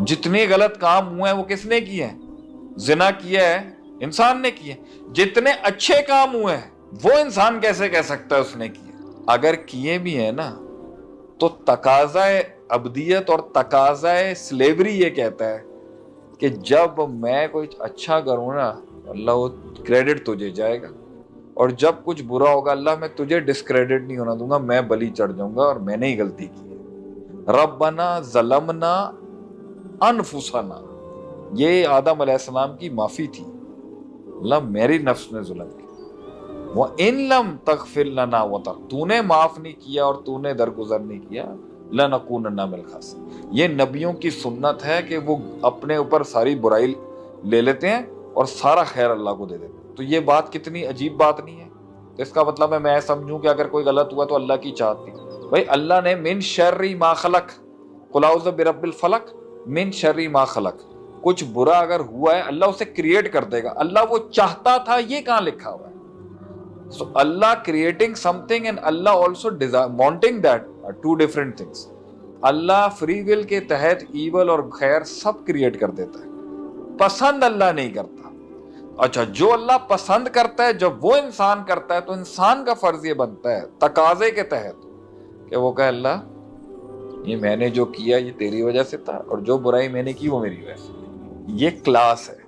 جتنے غلط کام ہوئے ہیں وہ کس نے کیے ہیں؟ زنا کیا ہے انسان نے کیے. جتنے اچھے کام ہوئے ہیں وہ انسان کیسے کہہ سکتا ہے اس نے کیے؟ اگر کیے بھی ہیں نا تو تقاضائے ابدیت اور تقاضائے سلیوری یہ کہتا ہے کہ جب میں کوئی اچھا کروں نا اللہ وہ کریڈٹ تجھے جائے گا، اور جب کچھ برا ہوگا اللہ میں تجھے ڈسکریڈٹ نہیں ہونا دوں گا، میں بلی چڑھ جاؤں گا اور میں نے ہی غلطی کی ہے. ربنا ظلمنا انفسنا، یہ آدم علیہ السلام کی معافی تھی، اللہ میری نفس نے ظلم کیا. وَإِن لَمْ تَغْفِرْ لَنَا وَتَرْحَمْنَا، تو نے معاف نہیں کیا اور تو نے درگزر نہیں کیا، لَنَكُونَنَّ مِنَ الْخَاسِرِينَ. یہ نبیوں کی سنت ہے کہ وہ اپنے اوپر ساری برائی لے لیتے ہیں اور سارا خیر اللہ کو دے دیتے ہیں. تو یہ بات کتنی عجیب بات نہیں ہے؟ تو اس کا مطلب ہے میں سمجھوں کہ اگر کوئی غلط ہوا تو اللہ کی چاہت تھی. بھائی اللہ نے من شر ما خلق، قل اعوذ برب الفلق من شر ما خلق، کچھ برا اگر ہوا ہے اللہ اسے کریٹ کر دے گا. اللہ وہ چاہتا تھا یہ کہاں لکھا ہوا ہے؟ So Allah creating something and Allah also wanting that are two different things. Allah free will کے تحت ایول اور خیر سب کریٹ کر دیتا ہے، پسند اللہ نہیں کرتا. اچھا جو اللہ پسند کرتا ہے جب وہ انسان کرتا ہے تو انسان کا فرض یہ بنتا ہے تقاضے کے تحت کہ وہ کہے اللہ یہ میں نے جو کیا یہ تیری وجہ سے تھا، اور جو برائی میں نے کی وہ میری وجہ سے. یہ کلاس ہے،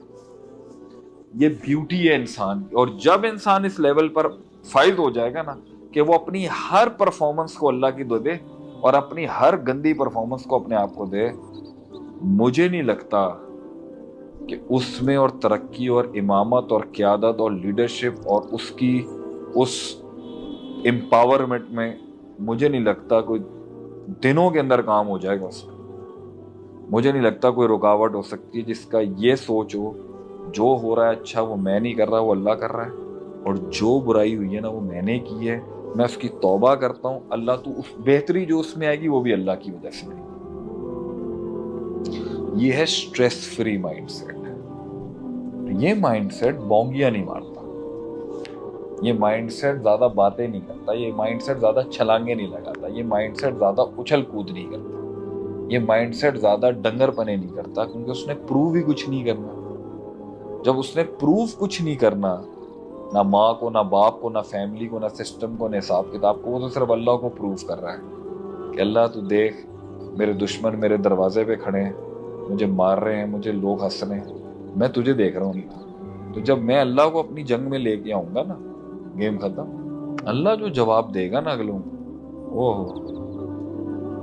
یہ بیوٹی ہے انسان کی. اور جب انسان اس لیول پر فائز ہو جائے گا نا کہ وہ اپنی ہر پرفارمنس کو اللہ کی دے اور اپنی ہر گندی پرفارمنس کو اپنے آپ کو دے، مجھے نہیں لگتا کہ اس میں اور ترقی اور امامت اور قیادت اور لیڈرشپ اور اس کی اس امپاورمنٹ میں مجھے نہیں لگتا کوئی دنوں کے اندر کام ہو جائے گا. اس میں مجھے نہیں لگتا کوئی رکاوٹ ہو سکتی جس کا یہ سوچ ہو جو ہو رہا ہے اچھا وہ میں نہیں کر رہا وہ اللہ کر رہا ہے، اور جو برائی ہوئی ہے نا وہ میں نے کی ہے، میں اس کی توبہ کرتا ہوں اللہ تو اس بہتری جو اس میں آئے گی وہ بھی اللہ کی وجہ سے. یہ ہے سٹریس فری مائنڈ سیٹ. یہ مائنڈ سیٹ بونگیاں نہیں مارتا، یہ مائنڈ سیٹ زیادہ باتیں نہیں کرتا، یہ مائنڈ سیٹ زیادہ چھلانگیں نہیں لگاتا، یہ مائنڈ سیٹ زیادہ اچھل کود نہیں کرتا، یہ مائنڈ سیٹ زیادہ ڈنگر پنے نہیں کرتا، کیونکہ اس نے پروو ہی کچھ نہیں کرنا. جب اس نے پروف کچھ نہیں کرنا، نہ ماں کو نہ باپ کو نہ فیملی کو نہ سسٹم کو نہ حساب کتاب کو، وہ تو صرف اللہ کو پروف کر رہا ہے کہ اللہ تو دیکھ میرے دشمن میرے دروازے پہ کھڑے ہیں، مجھے مار رہے ہیں، مجھے لوگ ہنس رہے ہیں، میں تجھے دیکھ رہا ہوں اللہ. تو جب میں اللہ کو اپنی جنگ میں لے کے آؤں گا نا گیم ختم، اللہ جو جواب دے گا نا اگلوں وہ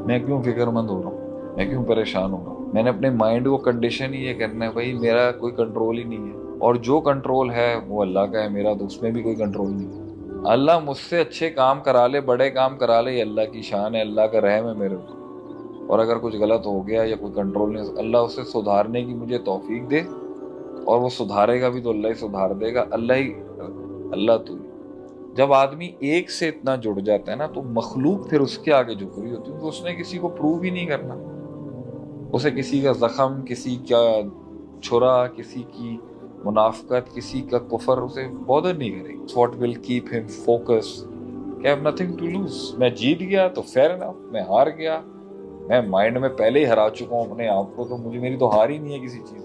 میں کیوں فکر مند ہو رہا ہوں، میں کیوں پریشان ہو رہا ہوں. میں نے اپنے مائنڈ کو کنڈیشن ہی یہ کرنا ہے بھائی میرا کوئی کنٹرول ہی نہیں ہے، اور جو کنٹرول ہے وہ اللہ کا ہے، میرا تو اس میں بھی کوئی کنٹرول نہیں ہے. اللہ مجھ سے اچھے کام کرا لے بڑے کام کرا لے یہ اللہ کی شان ہے، اللہ کا رحم ہے میرے اوپر. اور اگر کچھ غلط ہو گیا یا کوئی کنٹرول نہیں اللہ اسے سدھارنے کی مجھے توفیق دے، اور وہ سدھارے گا بھی تو اللہ ہی سدھار دے گا. اللہ تو جب آدمی ایک سے اتنا جڑ جاتا ہے نا تو مخلوق پھر اس کے آگے جھک رہی ہوتی ہے، تو اس نے کسی کو پروو ہی نہیں کرنا، اسے کسی کا زخم کسی کا چھرا کسی کی منافقت کسی کا کفر اسے بودر نہیں کرے. What will keep him focused کہ I have nothing to lose. میں جیت گیا تو fair enough، میں ہار گیا میں مائنڈ میں پہلے ہی ہرا چکا ہوں اپنے آپ کو، تو مجھے میری تو ہار ہی نہیں ہے کسی چیز.